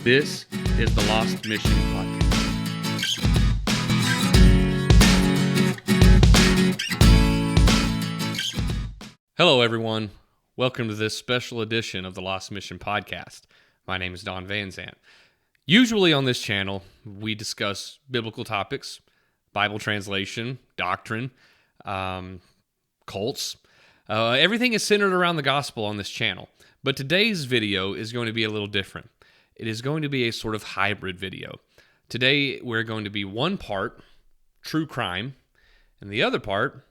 This is the Lost Mission Podcast. Hello, everyone. Welcome to this special edition of the Lost Mission Podcast. My name is Don Van Zandt. Usually on this channel, we discuss biblical topics, Bible translation, doctrine, cults. Everything is centered around the gospel on this channel. But today's video is going to be a little different. It is going to be a sort of hybrid video. Today, we're going to be one part true crime, and the other part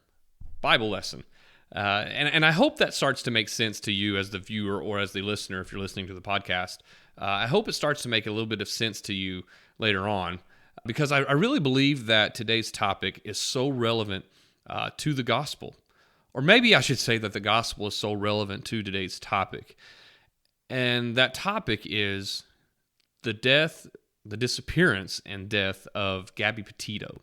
Bible lesson. And I hope that starts to make sense to you as the viewer or as the listener if you're listening to the podcast. I hope it starts to make a little bit of sense to you later on, because I really believe that today's topic is so relevant to the gospel. Or maybe I should say that the gospel is so relevant to today's topic. And that topic is the death, the disappearance and death of Gabby Petito.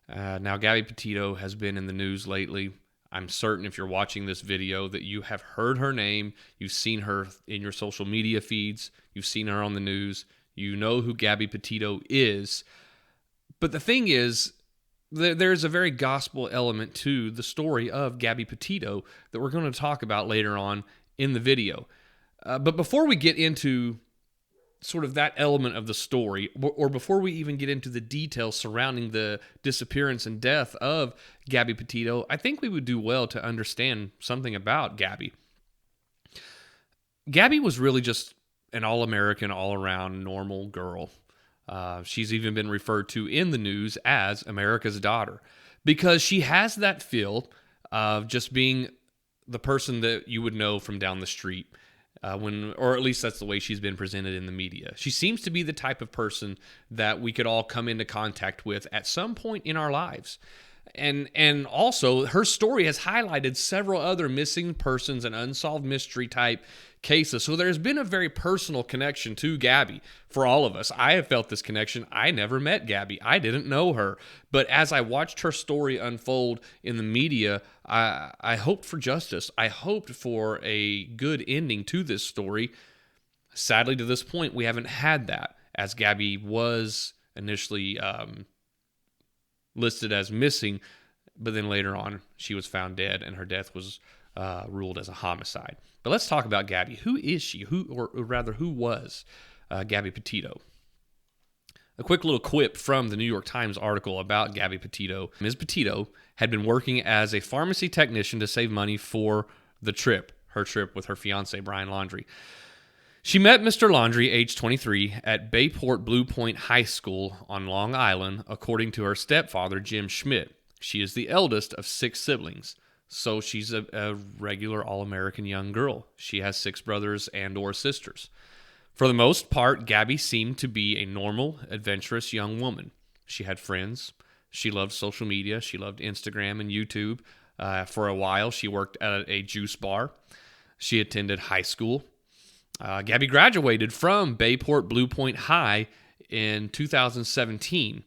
Now, Gabby Petito has been in the news lately. I'm certain if you're watching this video that you have heard her name, you've seen her in your social media feeds, you've seen her on the news, you know who Gabby Petito is. But the thing is, there's a very gospel element to the story of Gabby Petito that we're going to talk about later on in the video. But before we get into sort of that element of the story, or before we even get into the details surrounding the disappearance and death of Gabby Petito, I think we would do well to understand something about Gabby. Gabby was really just an all-American, all-around normal girl. She's even been referred to in the news as America's daughter because she has that feel of just being the person that you would know from down the street. Or at least that's the way she's been presented in the media. She seems to be the type of person that we could all come into contact with at some point in our lives. And also, her story has highlighted several other missing persons and unsolved mystery type cases. So there's been a very personal connection to Gabby for all of us. I have felt this connection. I never met Gabby. I didn't know her. But as I watched her story unfold in the media, I hoped for justice. I hoped for a good ending to this story. Sadly, to this point, we haven't had that, as Gabby was initially listed as missing, but then later on she was found dead and her death was ruled as a homicide. But let's talk about Gabby. Who is she? Who was Gabby Petito? A quick little quip from the New York Times article about Gabby Petito. Ms. Petito had been working as a pharmacy technician to save money for her trip with her fiance, Brian Laundrie. She met Mr. Laundrie, age 23, at Bayport Blue Point High School on Long Island, according to her stepfather, Jim Schmidt. She is the eldest of 6 siblings, so she's a regular all-American young girl. She has 6 brothers and or sisters. For the most part, Gabby seemed to be a normal, adventurous young woman. She had friends. She loved social media. She loved Instagram and YouTube. For a while, she worked at a juice bar. She attended high school. Gabby graduated from Bayport Blue Point High in 2017,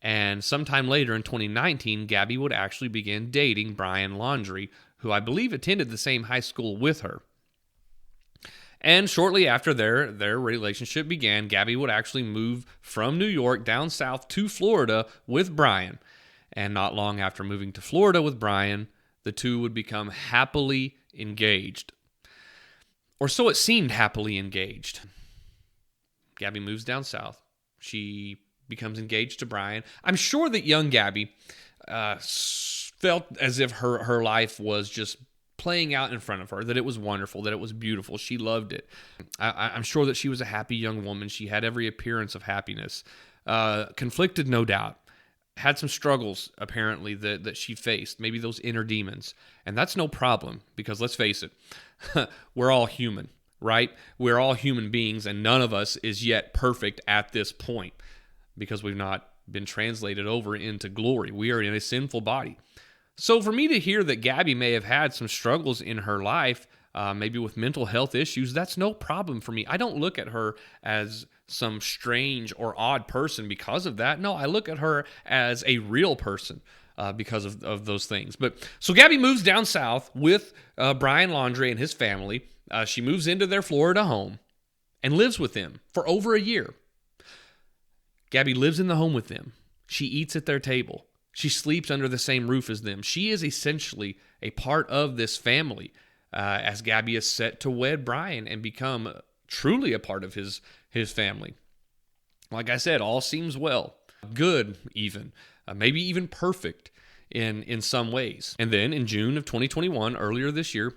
and sometime later in 2019, Gabby would actually begin dating Brian Laundrie, who I believe attended the same high school with her. And shortly after their relationship began, Gabby would actually move from New York down south to Florida with Brian. And not long after moving to Florida with Brian, the two would become happily engaged. Or so it seemed happily engaged. Gabby moves down south. She becomes engaged to Brian. I'm sure that young Gabby felt as if her life was just playing out in front of her, that it was wonderful, that it was beautiful. She loved it. I'm sure that she was a happy young woman. She had every appearance of happiness. Conflicted, no doubt. Had some struggles, apparently, that she faced, maybe those inner demons. And that's no problem, because let's face it, we're all human, right? We're all human beings, and none of us is yet perfect at this point, because we've not been translated over into glory. We are in a sinful body. So for me to hear that Gabby may have had some struggles in her life, maybe with mental health issues, that's no problem for me. I don't look at her as some strange or odd person because of that. No, I look at her as a real person because of those things. But so Gabby moves down south with Brian Laundrie and his family. She moves into their Florida home. and lives with them for over a year. Gabby lives in the home with them. She eats at their table. She sleeps under the same roof as them. She is essentially a part of this family as Gabby is set to wed Brian and become truly a part of his family. Like I said, all seems well, good even, maybe even perfect in some ways. And then in June of 2021, earlier this year,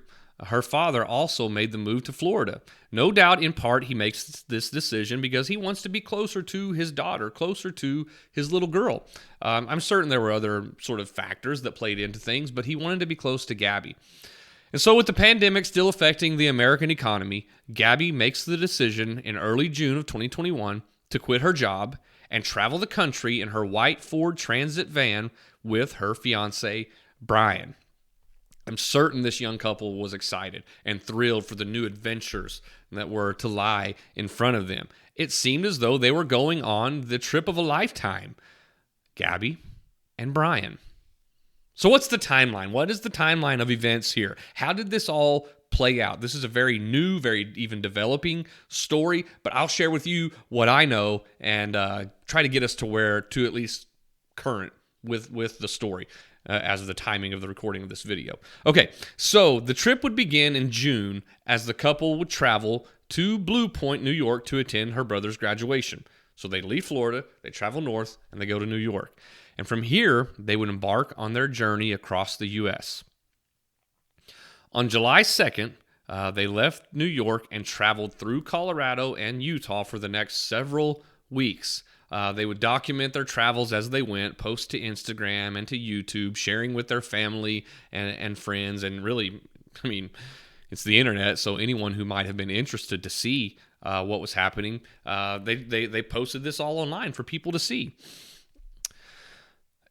her father also made the move to Florida. No doubt, in part, he makes this decision because he wants to be closer to his daughter, closer to his little girl. I'm certain there were other sort of factors that played into things, but he wanted to be close to Gabby. And so with the pandemic still affecting the American economy, Gabby makes the decision in early June of 2021 to quit her job and travel the country in her white Ford Transit van with her fiancé, Brian. I'm certain this young couple was excited and thrilled for the new adventures that were to lie in front of them. It seemed as though they were going on the trip of a lifetime, Gabby and Brian. So what's the timeline? What is the timeline of events here? How did this all play out? This is a very new, very even developing story, but I'll share with you what I know and try to get us to at least current with the story. As of the timing of the recording of this video. Okay, so the trip would begin in June as the couple would travel to Blue Point, New York to attend her brother's graduation. So they leave Florida, they travel north, and they go to New York. And from here, they would embark on their journey across the U.S. On July 2nd, they left New York and traveled through Colorado and Utah for the next several weeks. They would document their travels as they went, post to Instagram and to YouTube, sharing with their family and friends. And really, I mean, it's the internet, so anyone who might have been interested to see what was happening, they posted this all online for people to see.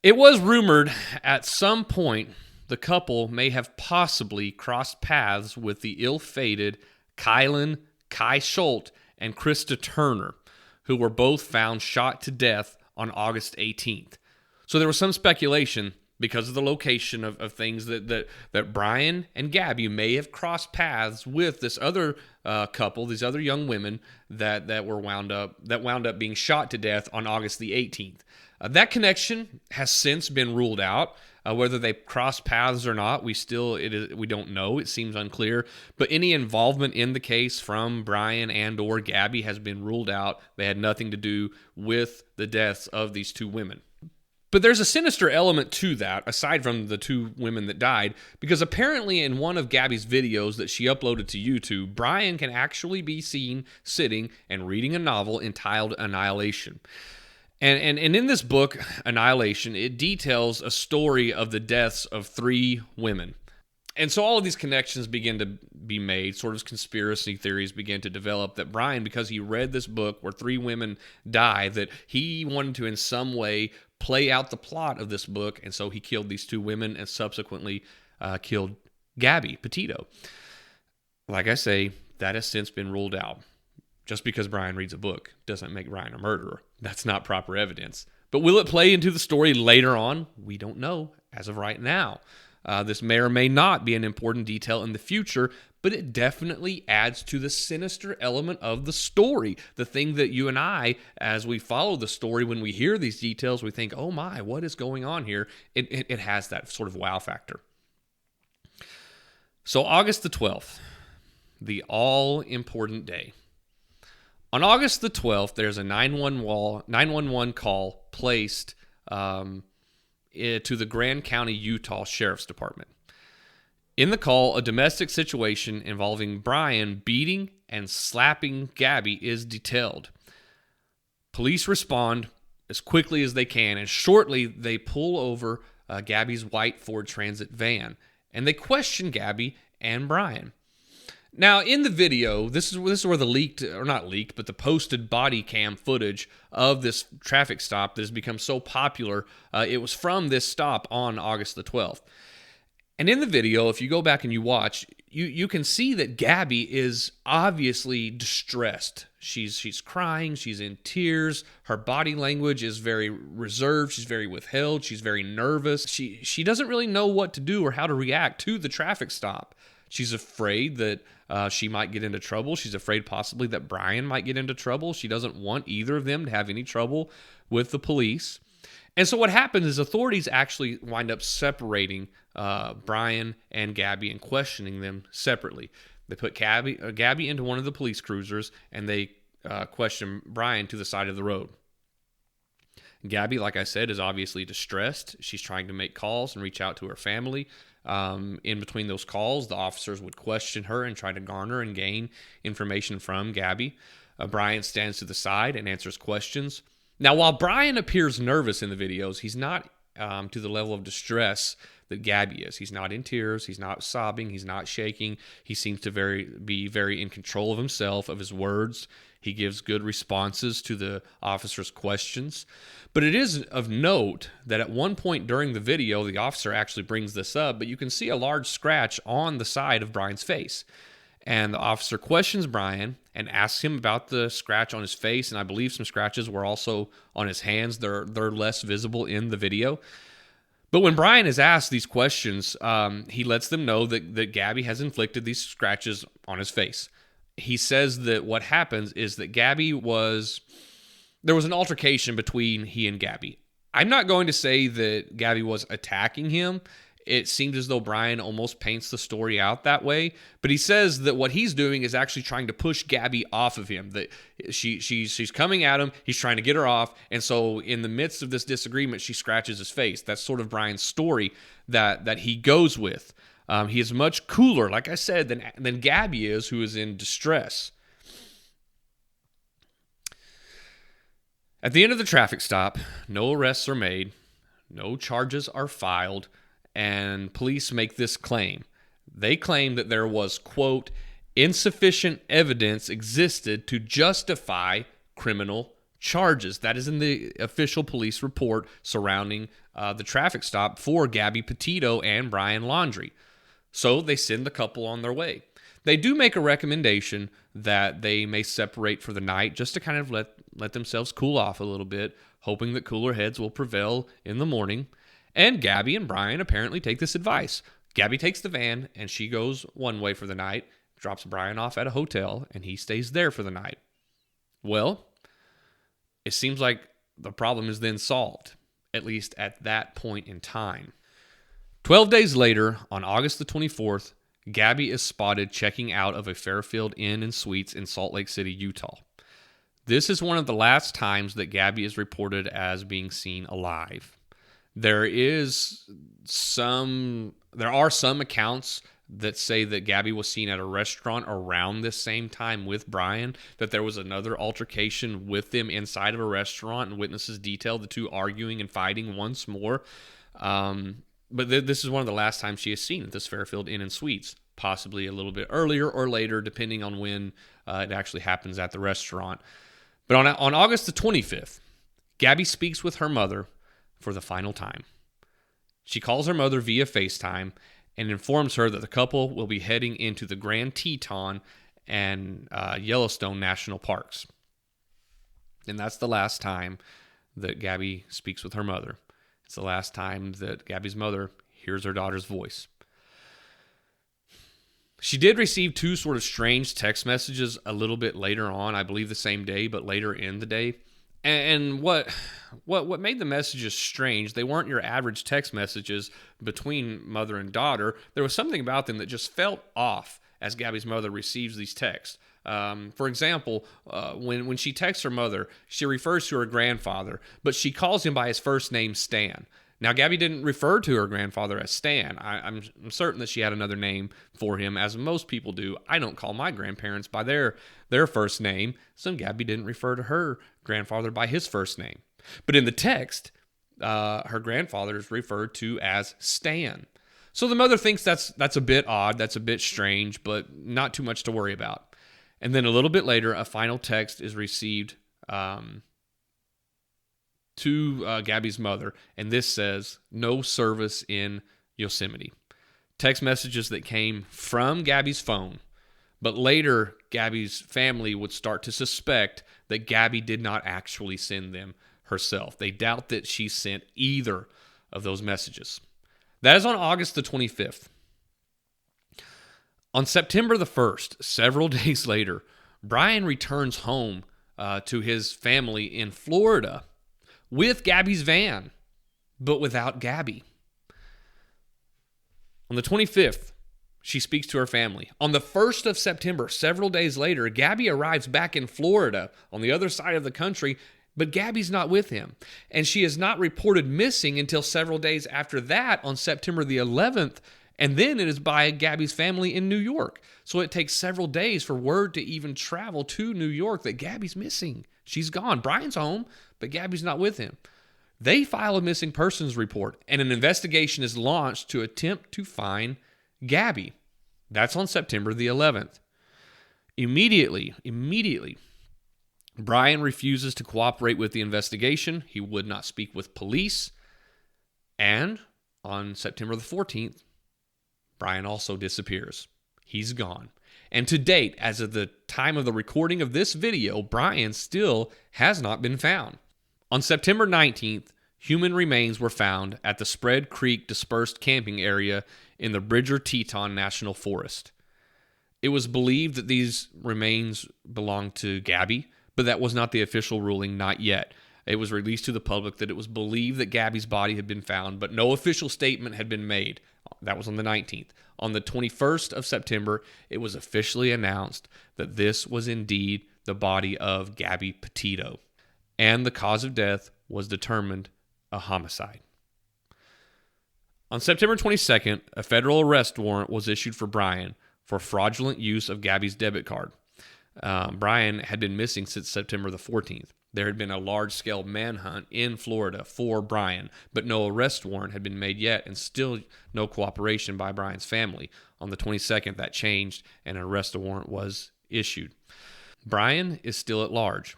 It was rumored at some point the couple may have possibly crossed paths with the ill-fated Kylan, Kai Schultz, and Krista Turner, who were both found shot to death on August 18th. So there was some speculation because of the location of things that Brian and Gabby may have crossed paths with this other couple, these other young women that wound up being shot to death on August the 18th. That connection has since been ruled out. Whether they crossed paths or not, we don't know. It seems unclear. But any involvement in the case from Brian and or Gabby has been ruled out. They had nothing to do with the deaths of these two women. But there's a sinister element to that, aside from the two women that died, because apparently in one of Gabby's videos that she uploaded to YouTube, Brian can actually be seen sitting and reading a novel entitled Annihilation. And in this book, Annihilation, it details a story of the deaths of 3 women. And so all of these connections begin to be made, sort of conspiracy theories begin to develop that Brian, because he read this book where 3 women die, that he wanted to in some way play out the plot of this book, and so he killed these 2 women and subsequently killed Gabby Petito. Like I say, that has since been ruled out. Just because Brian reads a book doesn't make Brian a murderer. That's not proper evidence. But will it play into the story later on? We don't know as of right now. This may or may not be an important detail in the future, but it definitely adds to the sinister element of the story. The thing that you and I, as we follow the story, when we hear these details, we think, oh my, what is going on here? It has that sort of wow factor. So August the 12th, the all-important day. On August the 12th, there's a 911 call placed to the Grand County, Utah Sheriff's Department. In the call, a domestic situation involving Brian beating and slapping Gabby is detailed. Police respond as quickly as they can, and shortly they pull over Gabby's white Ford Transit van, and they question Gabby and Brian. Now, in the video, this is where the posted body cam footage of this traffic stop that has become so popular. It was from this stop on August the 12th. And in the video, if you go back and you watch, you can see that Gabby is obviously distressed. She's crying, she's in tears, her body language is very reserved, she's very withheld, she's very nervous. She doesn't really know what to do or how to react to the traffic stop. She's afraid that she might get into trouble. She's afraid possibly that Brian might get into trouble. She doesn't want either of them to have any trouble with the police. And so what happens is authorities actually wind up separating Brian and Gabby and questioning them separately. They put Gabby into one of the police cruisers, and they question Brian to the side of the road. Gabby, like I said, is obviously distressed. She's trying to make calls and reach out to her family. In between those calls, the officers would question her and try to garner and gain information from Gabby. Brian stands to the side and answers questions. Now, while Brian appears nervous in the videos, he's not to the level of distress that Gabby is. He's not in tears. He's not sobbing. He's not shaking. He seems to be very in control of himself, of his words. He gives good responses to the officer's questions. But it is of note that at one point during the video, the officer actually brings this up, but you can see a large scratch on the side of Brian's face. And the officer questions Brian and asks him about the scratch on his face, and I believe some scratches were also on his hands. They're less visible in the video. But when Brian is asked these questions, he lets them know that Gabby has inflicted these scratches on his face. He says that what happens is that there was an altercation between he and Gabby. I'm not going to say that Gabby was attacking him. It seemed as though Brian almost paints the story out that way. But he says that what he's doing is actually trying to push Gabby off of him. That she's coming at him. He's trying to get her off. And so in the midst of this disagreement, she scratches his face. That's sort of Brian's story that he goes with. He is much cooler, like I said, than Gabby is, who is in distress. At the end of the traffic stop, no arrests are made, no charges are filed, and police make this claim. They claim that there was, quote, insufficient evidence existed to justify criminal charges. That is in the official police report surrounding the traffic stop for Gabby Petito and Brian Laundrie. So they send the couple on their way. They do make a recommendation that they may separate for the night just to kind of let themselves cool off a little bit, hoping that cooler heads will prevail in the morning. And Gabby and Brian apparently take this advice. Gabby takes the van and she goes one way for the night, drops Brian off at a hotel, and he stays there for the night. Well, it seems like the problem is then solved, at least at that point in time. 12 days later, on August the 24th, Gabby is spotted checking out of a Fairfield Inn and Suites in Salt Lake City, Utah. This is one of the last times that Gabby is reported as being seen alive. There are some accounts that say that Gabby was seen at a restaurant around this same time with Brian, that there was another altercation with them inside of a restaurant, and witnesses detailed the two arguing and fighting once more. But this is one of the last times she is seen at this Fairfield Inn and Suites, possibly a little bit earlier or later, depending on when it actually happens at the restaurant. But on August the 25th, Gabby speaks with her mother for the final time. She calls her mother via FaceTime and informs her that the couple will be heading into the Grand Teton and Yellowstone National Parks. And that's the last time that Gabby speaks with her mother. It's the last time that Gabby's mother hears her daughter's voice. She did receive two sort of strange text messages a little bit later on, I believe the same day, but later in the day. And what made the messages strange, they weren't your average text messages between mother and daughter. There was something about them that just felt off as Gabby's mother receives these texts. For example, when she texts her mother, she refers to her grandfather, but she calls him by his first name, Stan. Now, Gabby didn't refer to her grandfather as Stan. I'm certain that she had another name for him, as most people do. I don't call my grandparents by their first name, so Gabby didn't refer to her grandfather by his first name. But in the text, her grandfather is referred to as Stan. So the mother thinks that's a bit odd, that's a bit strange, but not too much to worry about. And then a little bit later, a final text is received to Gabby's mother, and this says, "No service in Yosemite." Text messages that came from Gabby's phone, but later Gabby's family would start to suspect that Gabby did not actually send them herself. They doubt that she sent either of those messages. That is on August the 25th. On September the 1st, several days later, Brian returns home to his family in Florida with Gabby's van, but without Gabby. On the 25th, she speaks to her family. On the 1st of September, several days later, Gabby arrives back in Florida on the other side of the country, but Gabby's not with him. And she is not reported missing until several days after that on September the 11th, and then it is by Gabby's family in New York. So it takes several days for word to even travel to New York that Gabby's missing. She's gone. Brian's home, but Gabby's not with him. They file a missing persons report, and an investigation is launched to attempt to find Gabby. That's on September the 11th. Immediately, Brian refuses to cooperate with the investigation. He would not speak with police. And on September the 14th, Brian also disappears. He's gone. And to date, as of the time of the recording of this video, Brian still has not been found. On September 19th, human remains were found at the Spread Creek dispersed camping area in the Bridger-Teton National Forest. It was believed that these remains belonged to Gabby, but that was not the official ruling, not yet. It was released to the public that it was believed that Gabby's body had been found, but no official statement had been made. That was on the 19th. On the 21st of September, it was officially announced that this was indeed the body of Gabby Petito, and the cause of death was determined a homicide. On September 22nd, a federal arrest warrant was issued for Brian for fraudulent use of Gabby's debit card. Brian had been missing since September the 14th. There had been a large-scale manhunt in Florida for Brian, but no arrest warrant had been made yet, and still no cooperation by Brian's family. On the 22nd, that changed, and an arrest warrant was issued. Brian is still at large,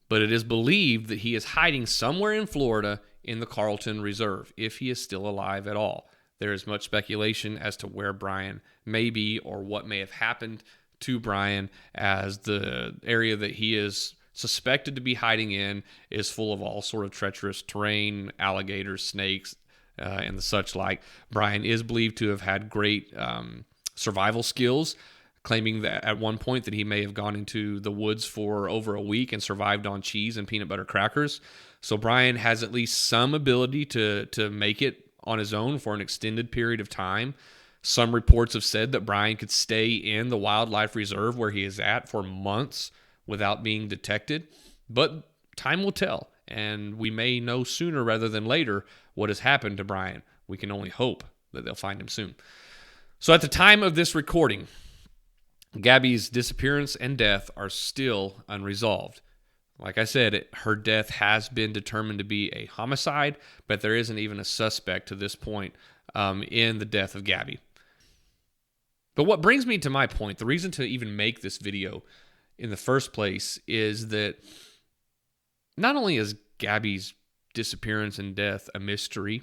but it is believed that he is hiding somewhere in Florida in the Carlton Reserve, if he is still alive at all. There is much speculation as to where Brian may be or what may have happened to Brian, as the area that he is suspected to be hiding in is full of all sort of treacherous terrain, alligators, snakes, and the such like. Brian is believed to have had great survival skills, claiming that at one point that he may have gone into the woods for over a week and survived on cheese and peanut butter crackers. So Brian has at least some ability to make it on his own for an extended period of time. Some reports have said that Brian could stay in the wildlife reserve where he is at for months without being detected, but time will tell, and we may know sooner rather than later what has happened to Brian. We can only hope that they'll find him soon. So at the time of this recording, Gabby's disappearance and death are still unresolved. Like I said, her death has been determined to be a homicide, but there isn't even a suspect to this point in the death of Gabby. But what brings me to my point, the reason to even make this video in the first place, is that not only is Gabby's disappearance and death a mystery,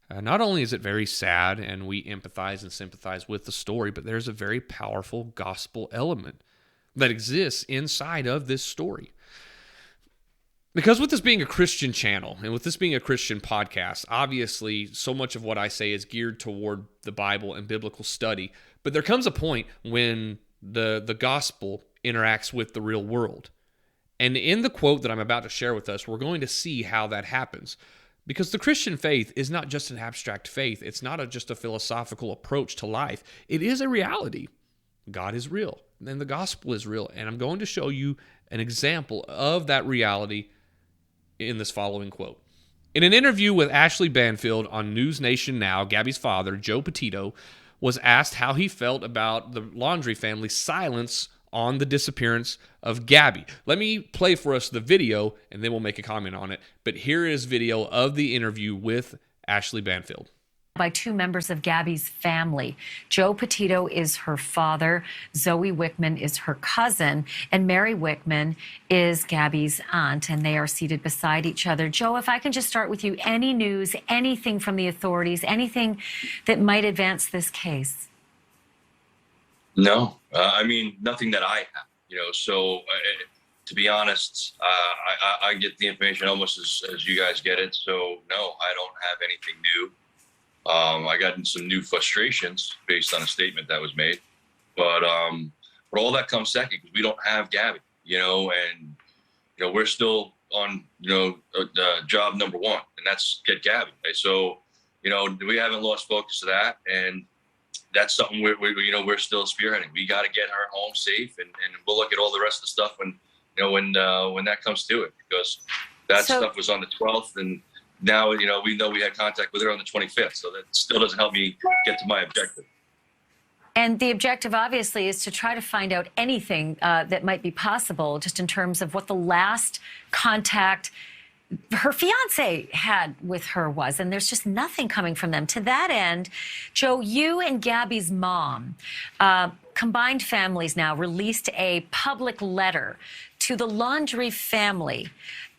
not only is it very sad and we empathize and sympathize with the story, but there's a very powerful gospel element that exists inside of this story. Because with this being a Christian channel and with this being a Christian podcast, obviously so much of what I say is geared toward the Bible and biblical study, but there comes a point when the gospel interacts with the real world. And in the quote that I'm about to share with us, we're going to see how that happens. Because the Christian faith is not just an abstract faith. It's not just a philosophical approach to life. It is a reality. God is real, and the gospel is real. And I'm going to show you an example of that reality in this following quote. In an interview with Ashley Banfield on News Nation Now, Gabby's father, Joe Petito, was asked how he felt about the Laundrie family's silence on the disappearance of Gabby. Let me play for us the video, and then we'll make a comment on it. But here is video of the interview with Ashley Banfield. By two members of Gabby's family. Joe Petito is her father, Zoe Wickman is her cousin, and Mary Wickman is Gabby's aunt, and they are seated beside each other. Joe, if I can just start with you, any news, anything from the authorities, anything that might advance this case? No, I mean, nothing that I have, so to be honest, I get the information almost as you guys get it. So no, I don't have anything new. I got some new frustrations based on a statement that was made. But all that comes second because we don't have Gabby, and we're still on job number one, and that's get Gabby. Right? So we haven't lost focus of that, and that's something we're still spearheading. We got to get her home safe, and we'll look at all the rest of the stuff when that comes to it, because that stuff was on the 12th, and now we know we had contact with her on the 25th, so that still doesn't help me get to my objective. And the objective, obviously, is to try to find out anything that might be possible, just in terms of what the last contact her fiance had with her was, and there's just nothing coming from them. To that end, Joe, you and Gabby's mom, combined families now, released a public letter to the Laundrie family,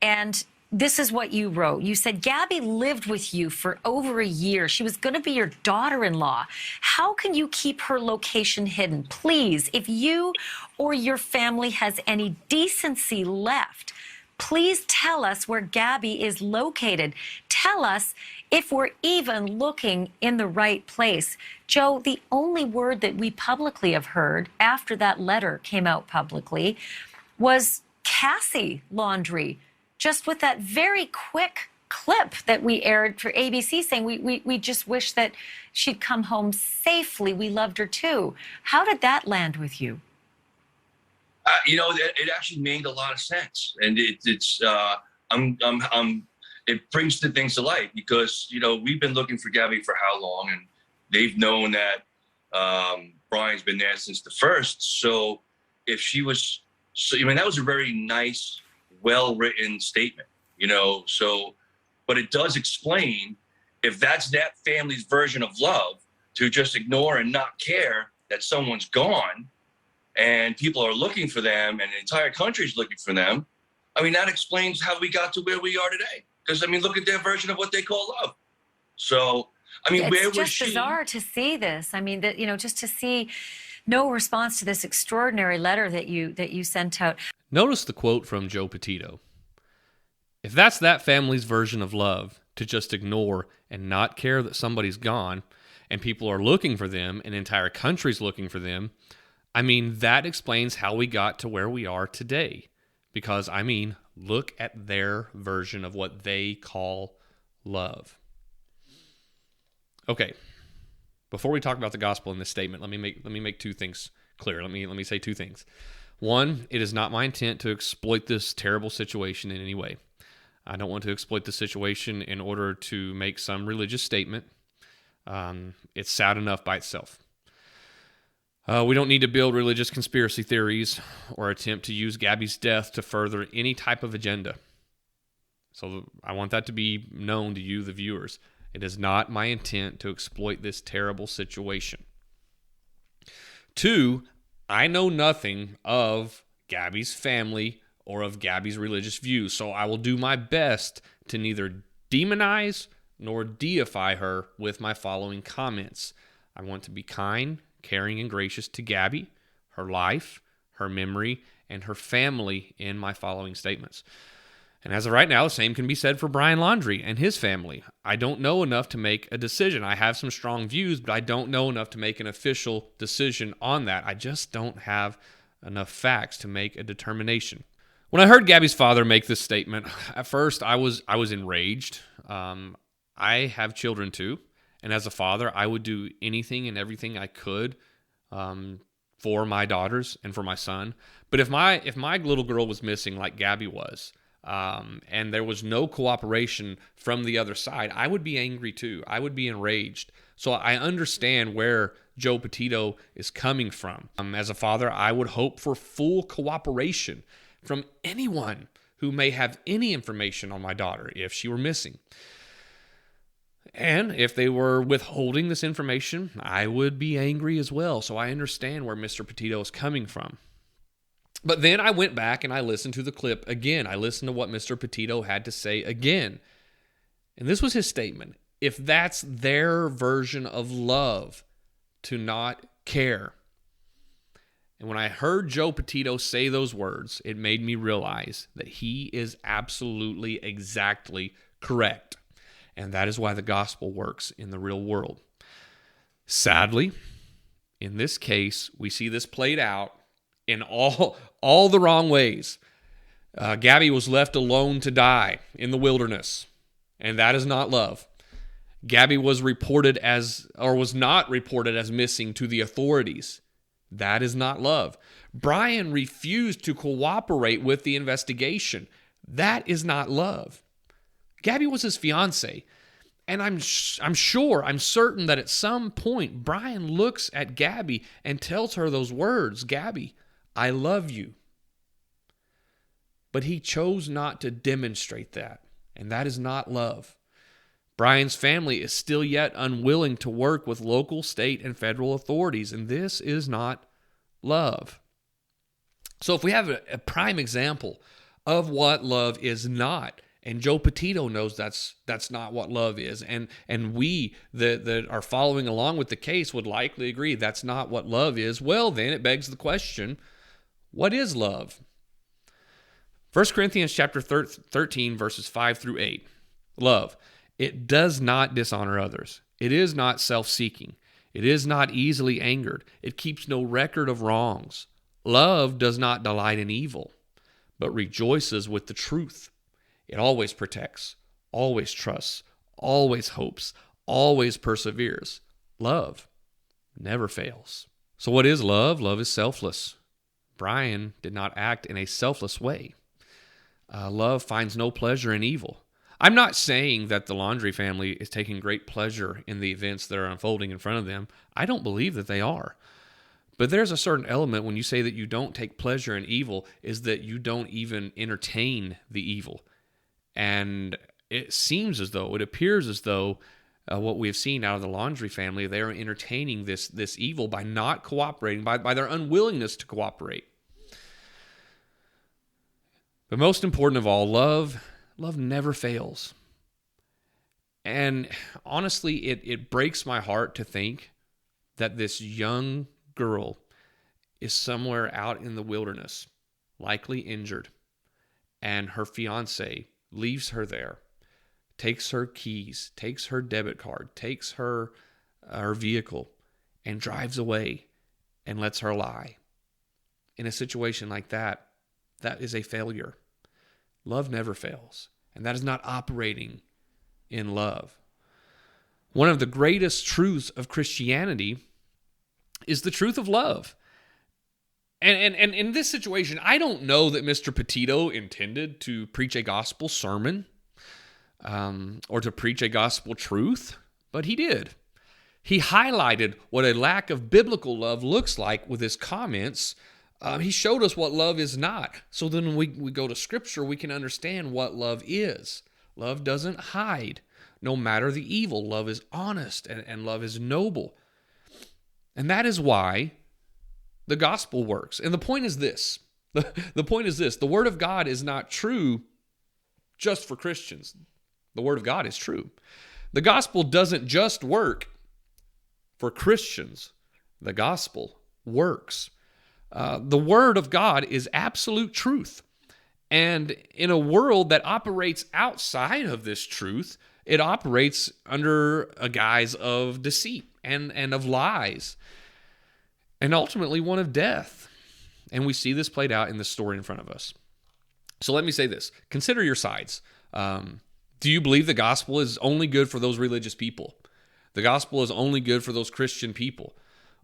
and this is what you wrote. You said, Gabby lived with you for over a year. She was going to be your daughter-in-law. How can you keep her location hidden? Please, if you or your family has any decency left, please tell us where Gabby is located. Tell us if we're even looking in the right place. Joe, the only word that we publicly have heard after that letter came out publicly was Cassie Laundrie, just with that very quick clip that we aired for ABC saying we just wish that she'd come home safely. We loved her too. How did that land with you? It actually made a lot of sense, and it brings the things to light because we've been looking for Gabby for how long, and they've known that Brian's been there since the first. So if she was, that was a very nice, well-written statement, but it does explain if that's that family's version of love, to just ignore and not care that someone's gone and people are looking for them and the entire country's looking for them. That explains how we got to where we are today. Because, look at their version of what they call love. So, where was she? It's just bizarre to see this. Just to see no response to this extraordinary letter that you sent out. Notice the quote from Joe Petito. If that's that family's version of love, to just ignore and not care that somebody's gone and people are looking for them, an entire country's looking for them, that explains how we got to where we are today. Because, look at their version of what they call love. Okay, before we talk about the gospel in this statement, let me make two things clear. Let me say two things. One, it is not my intent to exploit this terrible situation in any way. I don't want to exploit the situation in order to make some religious statement. It's sad enough by itself. We don't need to build religious conspiracy theories or attempt to use Gabby's death to further any type of agenda. So I want that to be known to you, the viewers. It is not my intent to exploit this terrible situation. Two, I know nothing of Gabby's family or of Gabby's religious views, so I will do my best to neither demonize nor deify her with my following comments. I want to be kind, caring, and gracious to Gabby, her life, her memory, and her family in my following statements. And as of right now, the same can be said for Brian Laundrie and his family. I don't know enough to make a decision. I have some strong views, but I don't know enough to make an official decision on that. I just don't have enough facts to make a determination. When I heard Gabby's father make this statement, at first I was enraged. I have children too, and as a father, I would do anything and everything I could for my daughters and for my son. But if my little girl was missing like Gabby was, and there was no cooperation from the other side, I would be angry too. I would be enraged. So I understand where Joe Petito is coming from. As a father, I would hope for full cooperation from anyone who may have any information on my daughter if she were missing. And if they were withholding this information, I would be angry as well. So I understand where Mr. Petito is coming from. But then I went back and I listened to the clip again. I listened to what Mr. Petito had to say again. And this was his statement. If that's their version of love, to not care. And when I heard Joe Petito say those words, it made me realize that he is absolutely exactly correct. And that is why the gospel works in the real world. Sadly, in this case, we see this played out in all the wrong ways. Gabby was left alone to die in the wilderness, and that is not love. Gabby was not reported as missing to the authorities. That is not love. Brian refused to cooperate with the investigation. That is not love. Gabby was his fiance, and I'm certain that at some point Brian looks at Gabby and tells her those words, "Gabby, I love you." But he chose not to demonstrate that, and that is not love. Brian's family is still yet unwilling to work with local, state, and federal authorities, and this is not love. So if we have a prime example of what love is not, and Joe Petito knows that's not what love is, and we that are following along with the case would likely agree that's not what love is, well then it begs the question, what is love? 1 Corinthians chapter 13, verses 5 through 8. Love. It does not dishonor others. It is not self-seeking. It is not easily angered. It keeps no record of wrongs. Love does not delight in evil, but rejoices with the truth. It always protects, always trusts, always hopes, always perseveres. Love never fails. So what is love? Love is selfless. Brian did not act in a selfless way. Love finds no pleasure in evil. I'm not saying that the Laundrie family is taking great pleasure in the events that are unfolding in front of them. I don't believe that they are. But there's a certain element when you say that you don't take pleasure in evil is that you don't even entertain the evil. And it appears as though what we have seen out of the Laundrie family, they are entertaining this evil by not cooperating, by their unwillingness to cooperate. But most important of all, love never fails. And honestly, it breaks my heart to think that this young girl is somewhere out in the wilderness, likely injured, and her fiance leaves her there, takes her keys, takes her debit card, takes her vehicle, and drives away and lets her lie. In a situation like that, that is a failure. Love never fails, and that is not operating in love. One of the greatest truths of Christianity is the truth of love. And in this situation, I don't know that Mr. Petito intended to preach a gospel sermon or to preach a gospel truth, but he did. He highlighted what a lack of biblical love looks like with his comments. He showed us what love is not. So then when we go to Scripture, we can understand what love is. Love doesn't hide. No matter the evil, love is honest and love is noble. And that is why the gospel works. And the point is this. The point is this. The Word of God is not true just for Christians. The Word of God is true. The gospel doesn't just work for Christians. The gospel works. The Word of God is absolute truth. And in a world that operates outside of this truth, it operates under a guise of deceit and of lies, and ultimately one of death. And we see this played out in the story in front of us. So let me say this. Consider your sides. Do you believe the gospel is only good for those religious people? The gospel is only good for those Christian people?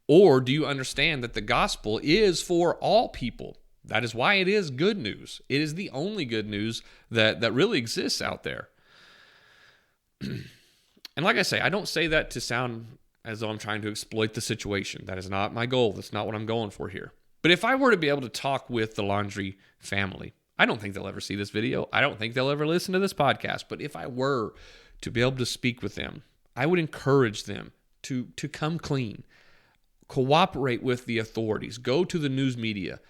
Or do you understand that the gospel is for all people? That is why it is good news. It is the only good news that really exists out there. And like I say, I don't say that to sound as though I'm trying to exploit the situation. That is not my goal. That's not what I'm going for here. But if I were to be able to talk with the Laundrie family, I don't think they'll ever see this video. I don't think they'll ever listen to this podcast. But if I were to be able to speak with them, I would encourage them to come clean, cooperate with the authorities, go to the news media.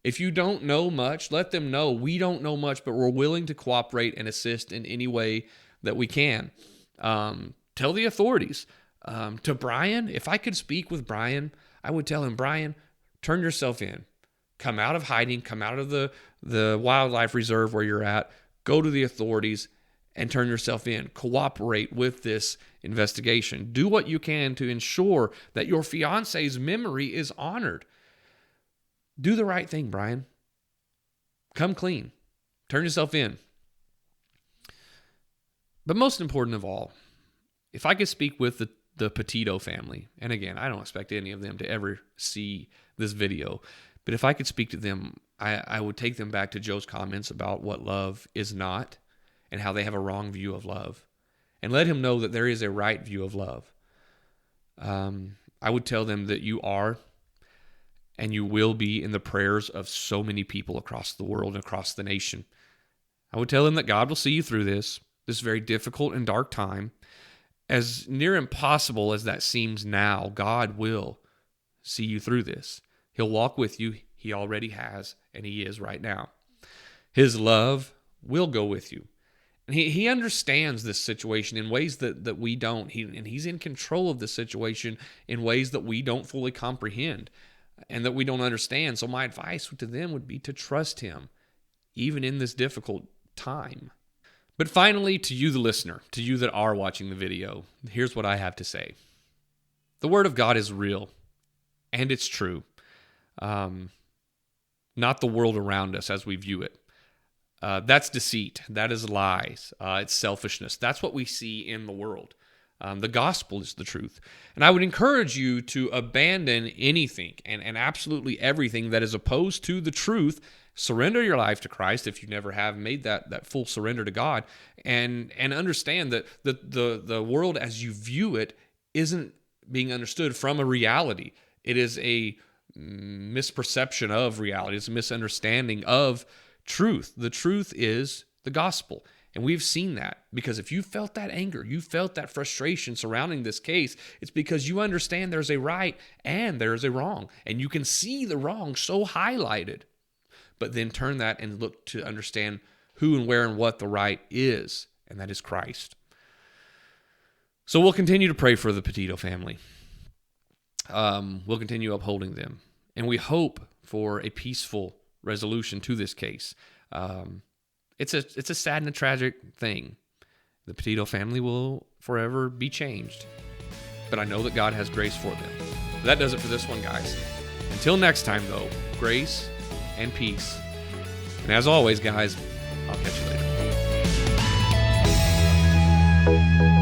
If you don't know much, let them know we don't know much, but we're willing to cooperate and assist in any way that we can. Tell the authorities. To Brian, if I could speak with Brian, I would tell him, Brian, turn yourself in. Come out of hiding. Come out of the wildlife reserve where you're at. Go to the authorities and turn yourself in. Cooperate with this investigation. Do what you can to ensure that your fiance's memory is honored. Do the right thing, Brian. Come clean. Turn yourself in. But most important of all, if I could speak with the Petito family, and again, I don't expect any of them to ever see this video, but if I could speak to them, I would take them back to Joe's comments about what love is not and how they have a wrong view of love, and let him know that there is a right view of love. I would tell them that you are and you will be in the prayers of so many people across the world and across the nation. I would tell them that God will see you through this very difficult and dark time. As near impossible as that seems now, God will see you through this. He'll walk with you. He already has, and he is right now. His love will go with you. And he understands this situation in ways that we don't. And he's in control of the situation in ways that we don't fully comprehend and that we don't understand. So my advice to them would be to trust him, even in this difficult time. But finally, to you, the listener, to you that are watching the video, here's what I have to say. The Word of God is real, and it's true. Not the world around us as we view it. That's deceit. That is lies. It's selfishness. That's what we see in the world. The gospel is the truth. And I would encourage you to abandon anything and absolutely everything that is opposed to the truth. Surrender your life to Christ if you never have made that full surrender to God, and understand that the world as you view it isn't being understood from a reality. It is a misperception of reality. It's a misunderstanding of truth. The truth is the gospel. And we've seen that, because if you felt that anger, you felt that frustration surrounding this case, it's because you understand there's a right and there's a wrong, and you can see the wrong so highlighted. But then turn that and look to understand who and where and what the right is, and that is Christ. So we'll continue to pray for the Petito family. We'll continue upholding them, and we hope for a peaceful resolution to this case. It's a sad and a tragic thing. The Petito family will forever be changed, but I know that God has grace for them. That does it for this one, guys. Until next time, though, grace and peace. And as always, guys, I'll catch you later.